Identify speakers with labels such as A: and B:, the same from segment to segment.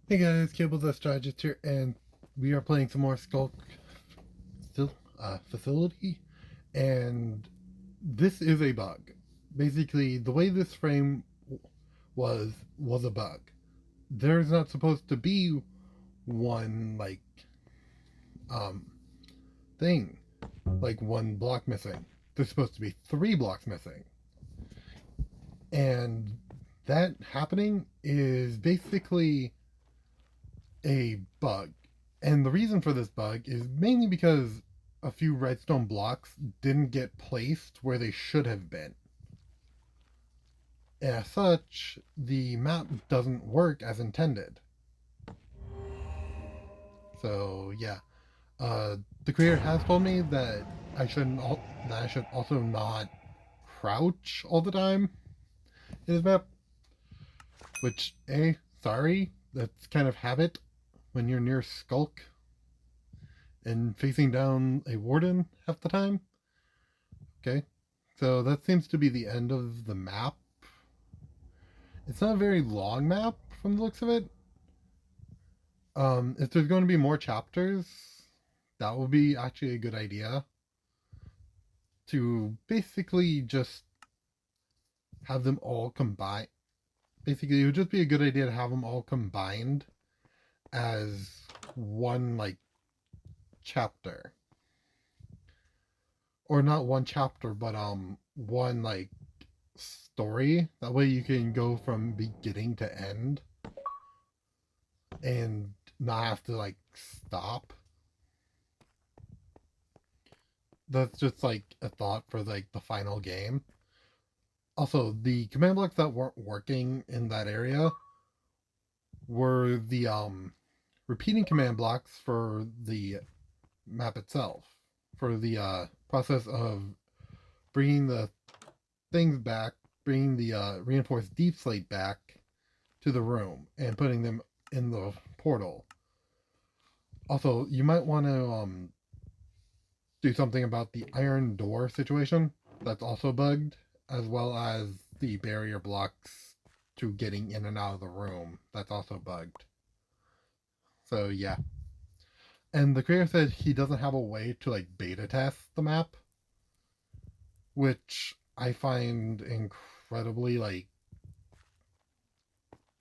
A: Hey guys, Cable the Strategist here, and we are playing some more Sculk Facility, and this is a bug. Basically, the way this frame was a bug. There's not supposed to be one um thing, like one block missing. There's supposed to be three blocks missing, and that happening is basically a bug. And the reason for this bug is mainly because a few redstone blocks didn't get placed where they should have been. As such, the map doesn't work as intended. So yeah, the creator has told me that I should also not crouch all the time in his map. Which, sorry, that's kind of habit when you're near Skulk and facing down a warden half the time. Okay, so that seems to be the end of the map. It's not a very long map from the looks of it. If there's going to be more chapters, that would be actually a good idea to basically just have them all combined. Basically, it would just be a good idea to have them all combined as one chapter, or not one chapter, but one story. That way, you can go from beginning to end and not have to stop. That's just a thought for the final game. Also, the command blocks that weren't working in that area were the repeating command blocks for the map itself, for the process of bringing the things back, bringing the reinforced deep slate back to the room and putting them in the portal. Also, you might want to do something about the iron door situation that's also bugged, as well as the barrier blocks to getting in and out of the room that's also bugged. So yeah. And the creator said he doesn't have a way to beta test the map, which I find incredibly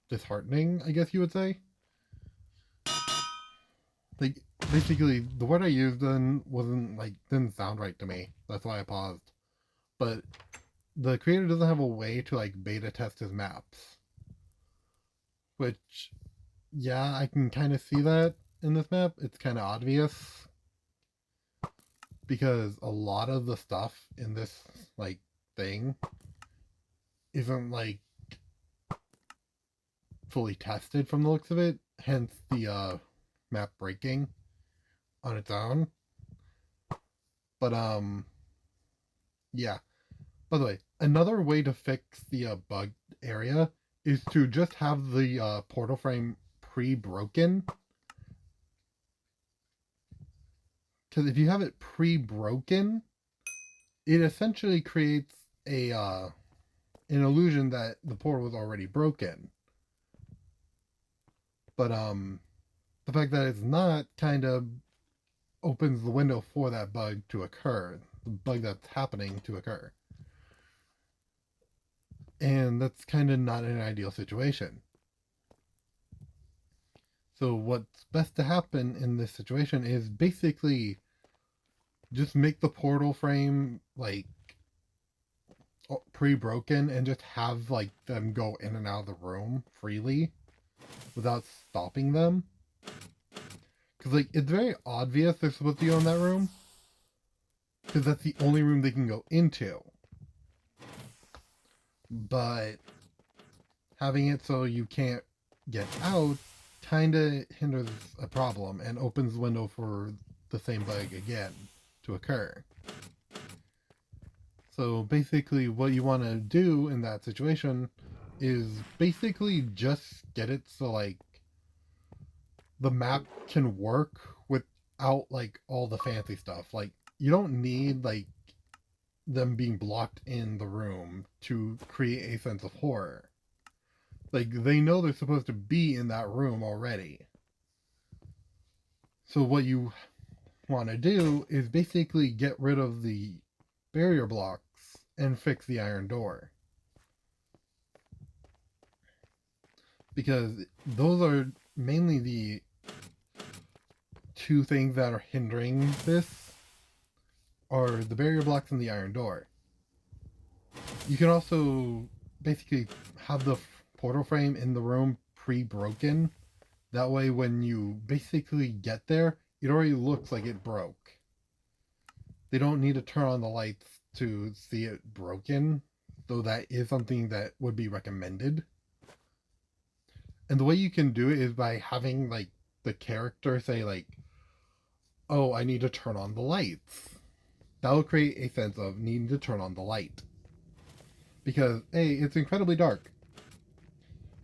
A: disheartening, I guess you would say. Like basically the word I used then wasn't didn't sound right to me. That's why I paused. But the creator doesn't have a way to beta test his maps, which yeah, I can kind of see that in this map. It's kind of obvious because a lot of the stuff in this thing isn't fully tested from the looks of it, hence the map breaking on its own. But yeah, by the way, another way to fix the bug area is to just have the portal frame pre-broken. Because if you have it pre-broken, it essentially creates a an illusion that the portal was already broken. But the fact that it's not kind of opens the window for that bug to occur, the bug that's happening to occur. And that's kind of not an ideal situation. So what's best to happen in this situation is basically just make the portal frame pre-broken and just have them go in and out of the room freely without stopping them. Because it's very obvious they're supposed to go in that room, because that's the only room they can go into. But having it so you can't get out kind of hinders a problem and opens the window for the same bug again to occur. So basically, what you want to do in that situation is basically just get it so the map can work without all the fancy stuff. You don't need them being blocked in the room to create a sense of horror. Like, they know they're supposed to be in that room already. So what you want to do is basically get rid of the barrier blocks and fix the iron door. Because those are mainly the two things that are hindering this, are the barrier blocks and the iron door. You can also basically have the portal frame in the room pre-broken. That way when you basically get there, it already looks like it broke. They don't need to turn on the lights to see it broken, though that is something that would be recommended. And the way you can do it is by having like the character say like, "Oh, I need to turn on the lights." That will create a sense of needing to turn on the light. Because A, it's incredibly dark.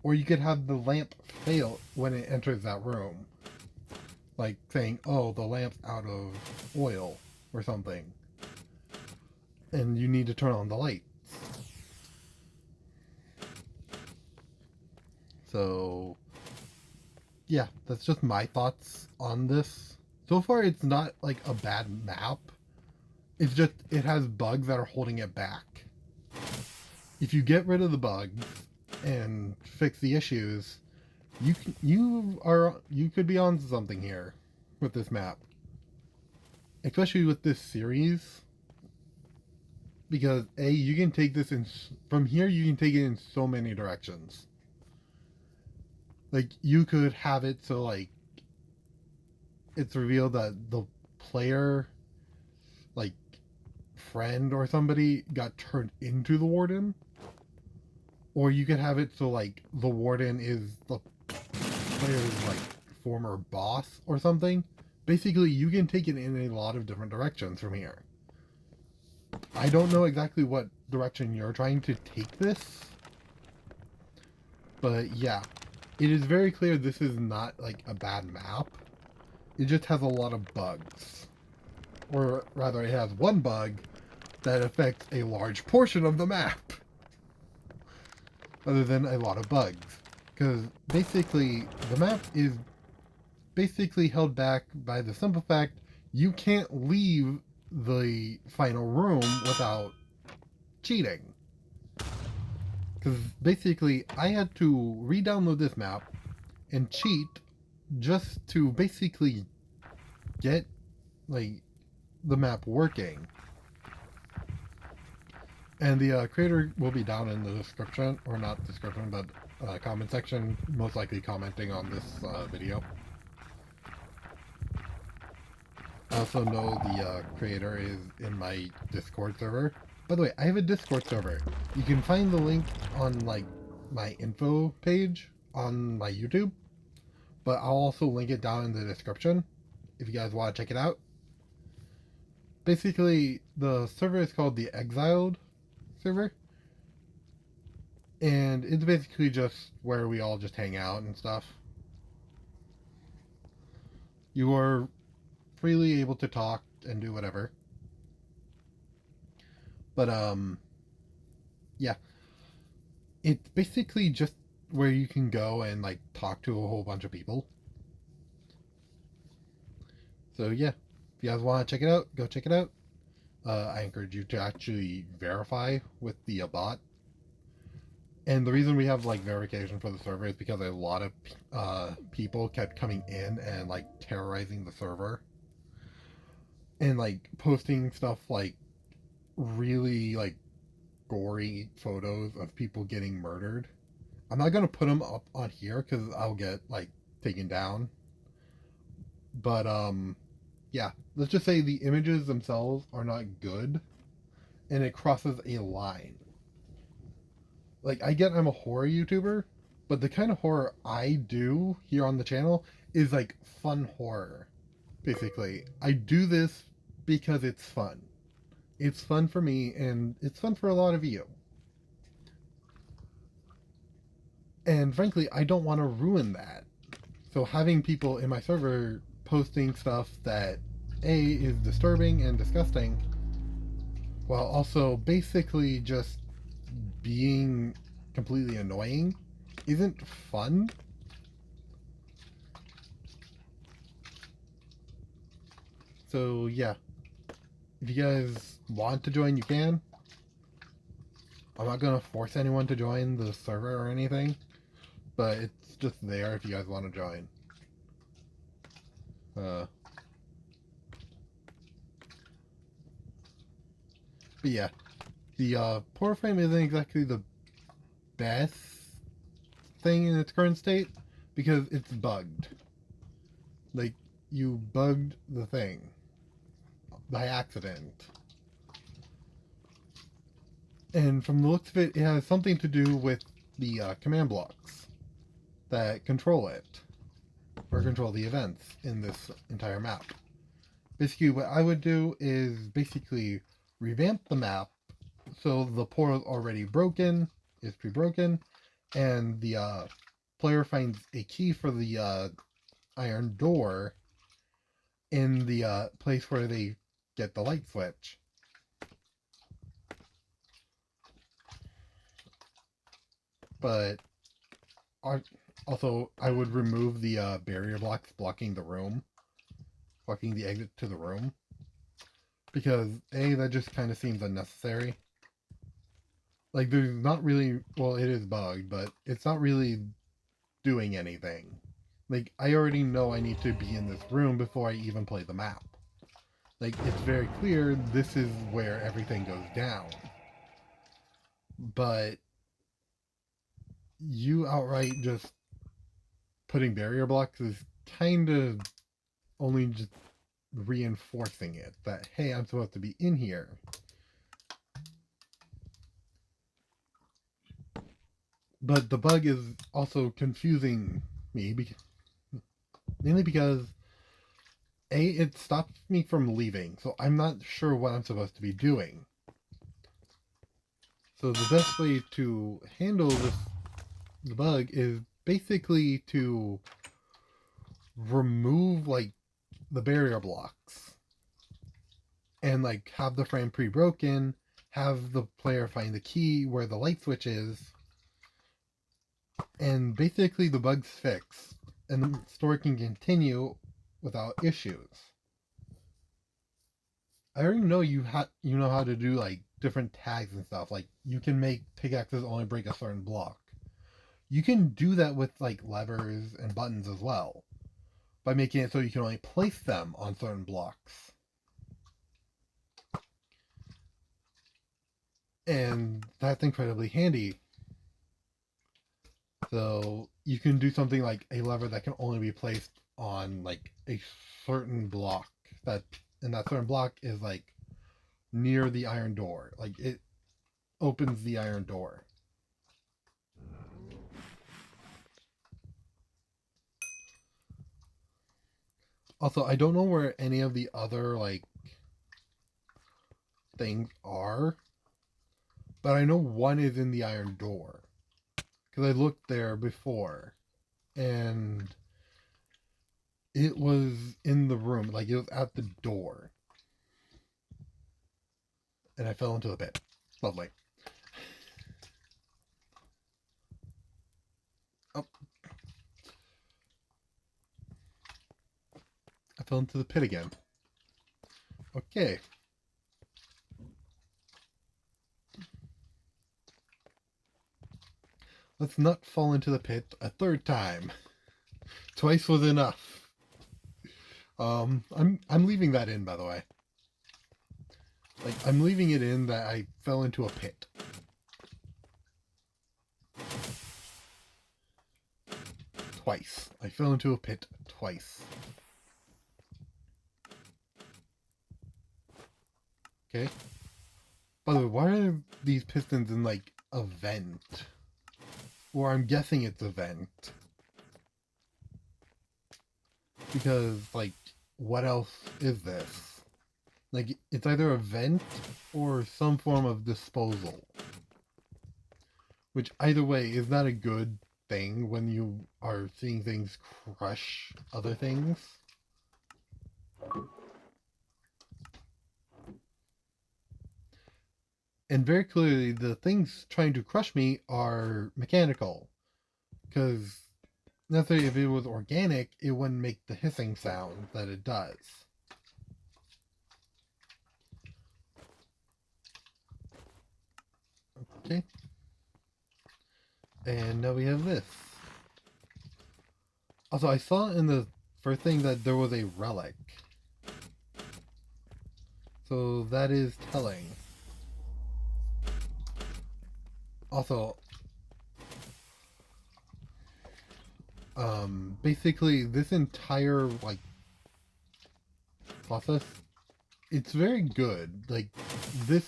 A: Or you could have the lamp fail when it enters that room. Like saying, "Oh, the lamp's out of oil," or something. And you need to turn on the light. So, yeah, that's just my thoughts on this. So far, it's not like a bad map. It's just, it has bugs that are holding it back. If you get rid of the bugs and fix the issues, you could be onto something here with this map, especially with this series. Because A, you can take this in from here. You can take it in so many directions. Like you could have it so like it's revealed that the player, like friend or somebody, got turned into the warden, or you could have it so like the warden is the player's like former boss or something. Basically, you can take it in a lot of different directions from here. I don't know exactly what direction you're trying to take this, but yeah, it is very clear this is not like a bad map. It just has a lot of bugs. Or rather, it has one bug that affects a large portion of the map, other than a lot of bugs. Because basically, the map is basically held back by the simple fact you can't leave the final room without cheating. Because basically, I had to re-download this map and cheat just to basically get like the map working. And the creator will be down in the description, or not description, but comment section, most likely commenting on this video. I also know the creator is in my Discord server. By the way, I have a Discord server. You can find the link on like my info page on my YouTube, but I'll also link it down in the description if you guys want to check it out. Basically, the server is called the Exiled server, and it's basically just where we all just hang out and stuff. You are freely able to talk and do whatever. But yeah, it's basically just where you can go and like talk to a whole bunch of people. So yeah, if you guys want to check it out, go check it out. I encourage you to actually verify with the bot. And the reason we have like verification for the server is because a lot of people kept coming in and like terrorizing the server and like posting stuff like really like gory photos of people getting murdered. I'm not gonna put them up on here because I'll get like taken down. But yeah, let's just say the images themselves are not good, and it crosses a line. Like I get I'm a horror YouTuber, but the kind of horror I do here on the channel is like fun horror. Basically, I do this because it's fun. It's fun for me, and it's fun for a lot of you. And frankly, I don't want to ruin that. So having people in my server posting stuff that A is disturbing and disgusting, while also basically just being completely annoying, isn't fun. So yeah, if you guys want to join, you can. I'm not gonna force anyone to join the server or anything, but it's just there if you guys want to join. But yeah, the port frame isn't exactly the best thing in its current state because it's bugged. Like, you bugged the thing by accident. And from the looks of it, it has something to do with the command blocks that control it, or control the events in this entire map. Basically, what I would do is basically revamp the map so the portal is already broken, is pre-broken, and the player finds a key for the iron door in the place where they get the light switch. But also, I would remove the barrier blocks blocking the room, blocking the exit to the room, because A, that just kind of seems unnecessary. Like, there's not really, well, it is bugged, but it's not really doing anything. Like, I already know I need to be in this room before I even play the map. Like, it's very clear this is where everything goes down. But you outright just putting barrier blocks is kind of only just reinforcing it that, hey, I'm supposed to be in here. But the bug is also confusing me, mainly because A, it stops me from leaving, so I'm not sure what I'm supposed to be doing. So the best way to handle the bug is basically to remove like the barrier blocks and like have the frame pre-broken, have the player find the key where the light switch is, and basically the bug's fixed and the story can continue without issues. I already know you know how to do like different tags and stuff. Like, you can make pickaxes only break a certain block. You can do that with like levers and buttons as well, by making it so you can only place them on certain blocks. And that's incredibly handy. So you can do something like a lever that can only be placed on like a certain block, that and that certain block is like near the iron door. Like, it opens the iron door. Also, I don't know where any of the other like things are, but I know one is in the iron door because I looked there before and it was in the room, like it was at the door, and I fell into the pit. Lovely. Oh, I fell into the pit again. Okay. Let's not fall into the pit a third time. Twice was enough. I'm leaving that in, by the way. Like, I'm leaving it in that I fell into a pit. Twice. I fell into a pit twice. Okay? By the way, why are these pistons in, like, a vent? Or I'm guessing it's a vent. Because, like, what else is this? Like, it's either a vent or some form of disposal. Which, either way, is not a good thing when you are seeing things crush other things. And very clearly, the things trying to crush me are mechanical. Because necessarily if it was organic, it wouldn't make the hissing sound that it does. Okay. And now we have this. Also, I saw in the first thing that there was a relic. So that is telling. Also, basically this entire, like, process, it's very good. Like, this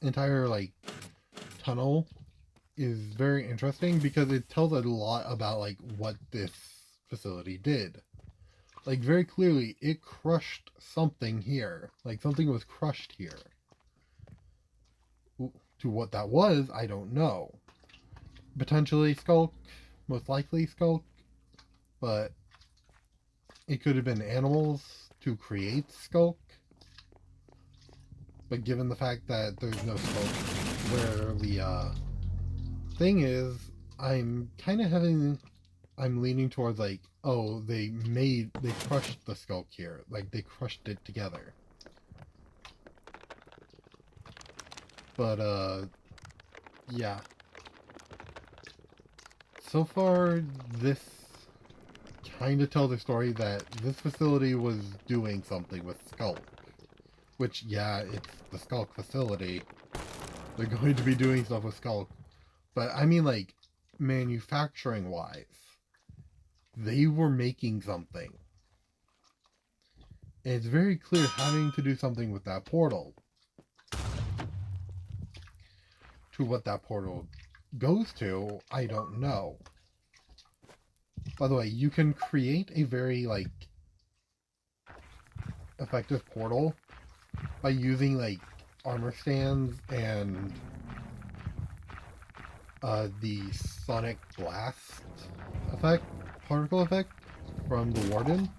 A: entire, like, tunnel is very interesting because it tells a lot about, like, what this facility did. Like, very clearly, it crushed something here. Like, something was crushed here. To what that was, I don't know. Potentially Sculk, most likely Sculk, but it could have been animals to create Sculk. But given the fact that there's no Sculk where the thing is, I'm kind of I'm leaning towards, like, oh, they crushed the Sculk here. Like, they crushed it together. But, yeah. So far, this kind of tells a story that this facility was doing something with Sculk. Which, yeah, it's the Sculk Facility. They're going to be doing stuff with Sculk. But, I mean, like, manufacturing-wise, they were making something. And it's very clear having to do something with that portal. To what that portal goes to, I don't know. By the way, you can create a very, like, effective portal by using, like, armor stands and the sonic blast effect, particle effect from the Warden.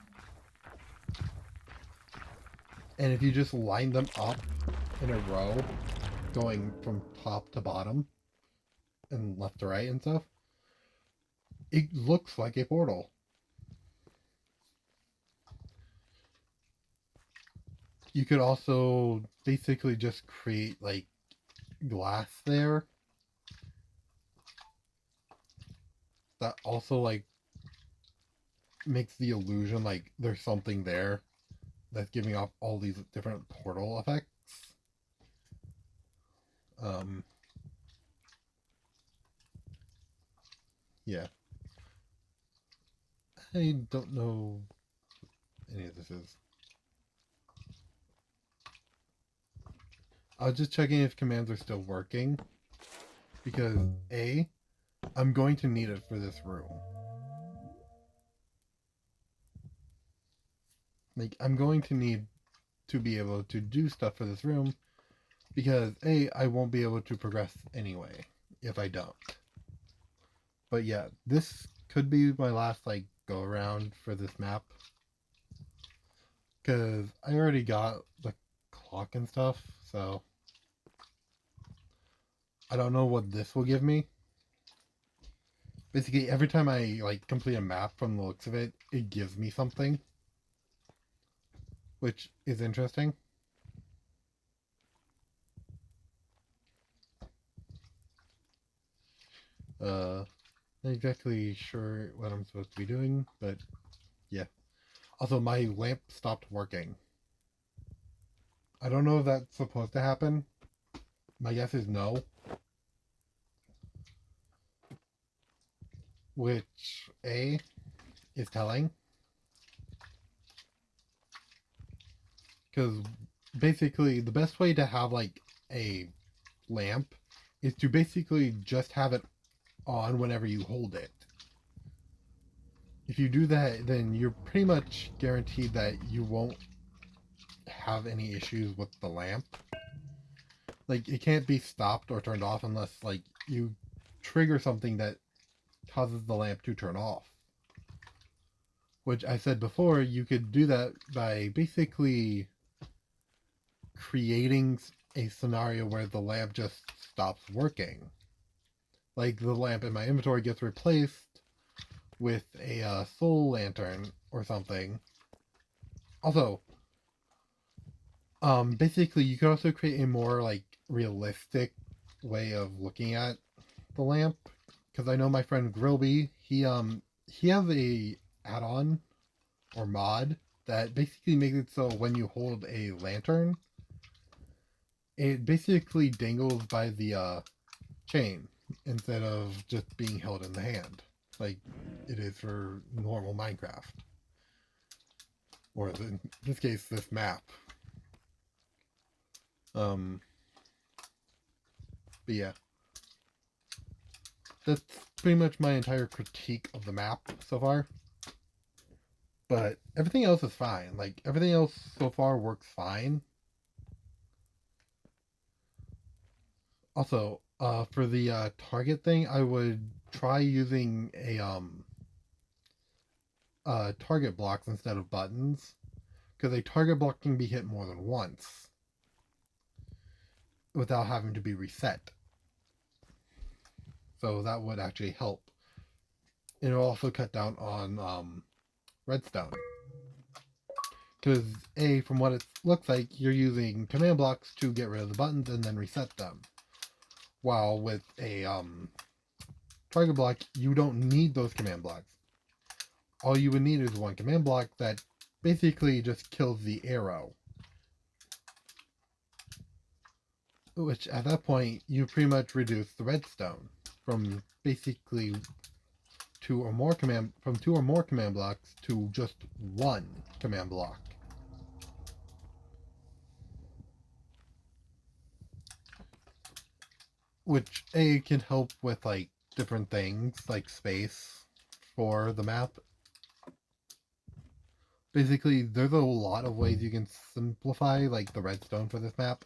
A: And if you just line them up in a row, going from top to bottom and left to right and stuff, it looks like a portal. You could also basically just create, like, glass there that also, like, makes the illusion like there's something there that's giving off all these different portal effects. Um, yeah. I don't know any of this is. I was just checking if commands are still working because A, I'm going to need it for this room. Like, I'm going to need to be able to do stuff for this room because A, I won't be able to progress anyway if I don't. But yeah, this could be my last, like, go around for this map because I already got the clock and stuff, so I don't know what this will give me. Basically, every time I, like, complete a map from the looks of it, it gives me something, which is interesting. Not exactly sure what I'm supposed to be doing, but yeah. Also, my lamp stopped working. I don't know if that's supposed to happen. My guess is no. Which, A, is telling. Because basically, the best way to have, like, a lamp is to basically just have it on whenever you hold it. If you do that, then you're pretty much guaranteed that you won't have any issues with the lamp. Like, it can't be stopped or turned off unless, like, you trigger something that causes the lamp to turn off. Which I said before, you could do that by basically creating a scenario where the lamp just stops working. Like, the lamp in my inventory gets replaced with a soul lantern or something. Also, basically, you could also create a more like realistic way of looking at the lamp. Because I know my friend Grilby, he has a add-on or mod that basically makes it so when you hold a lantern, it basically dangles by the chain instead of just being held in the hand like it is for normal Minecraft, or in this case, this map. Um, but yeah, that's pretty much my entire critique of the map so far. But everything else is fine. Like everything else so far works fine. Also, for the target thing, I would try using a target blocks instead of buttons, because a target block can be hit more than once without having to be reset. So that would actually help. It'll also cut down on redstone. Because from what it looks like, you're using command blocks to get rid of the buttons and then reset them. While with a target block, you don't need those command blocks. All you would need is one command block that basically just kills the arrow. Which at that point, you pretty much reduce the redstone from basically two or more command blocks to just one command block. Which can help with like different things like space for the map. Basically, there's a lot of ways you can simplify like the redstone for this map.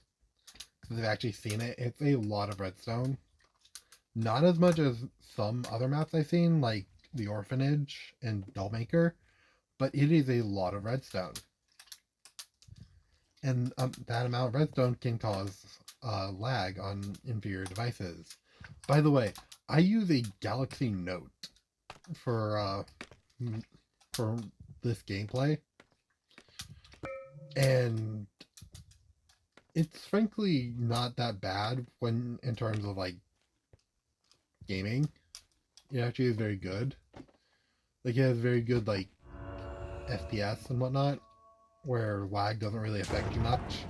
A: Because I've actually seen it. It's a lot of redstone. Not as much as some other maps I've seen, like the Orphanage and Dollmaker, but it is a lot of redstone. And that amount of redstone can cause lag on inferior devices. By the way, I use a Galaxy Note for this gameplay, and it's frankly not that bad when in terms of like gaming. It actually is very good. Like it has very good like FPS and whatnot, where lag doesn't really affect you much.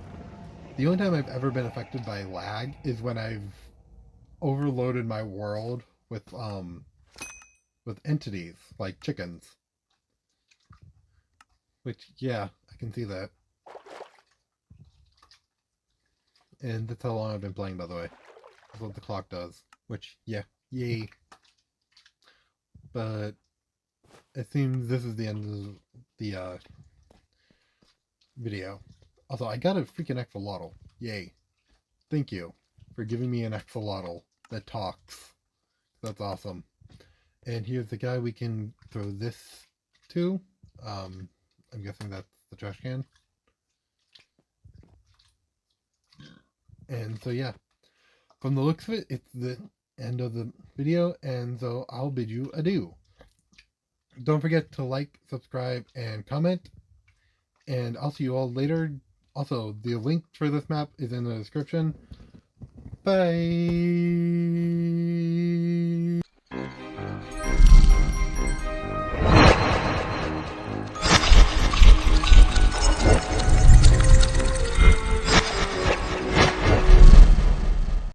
A: The only time I've ever been affected by lag is when I've overloaded my world with entities like chickens. Which yeah, I can see that. And that's how long I've been playing, by the way. That's what the clock does. Which yeah, yay. But it seems this is the end of the video. Also, I got a freaking axolotl. Yay. Thank you for giving me an axolotl that talks. That's awesome. And here's the guy we can throw this to. I'm guessing that's the trash can. And so yeah, from the looks of it, it's the end of the video, and so I'll bid you adieu. Don't forget to like, subscribe, and comment, and I'll see you all later. Also, the link for this map is in the description. Bye!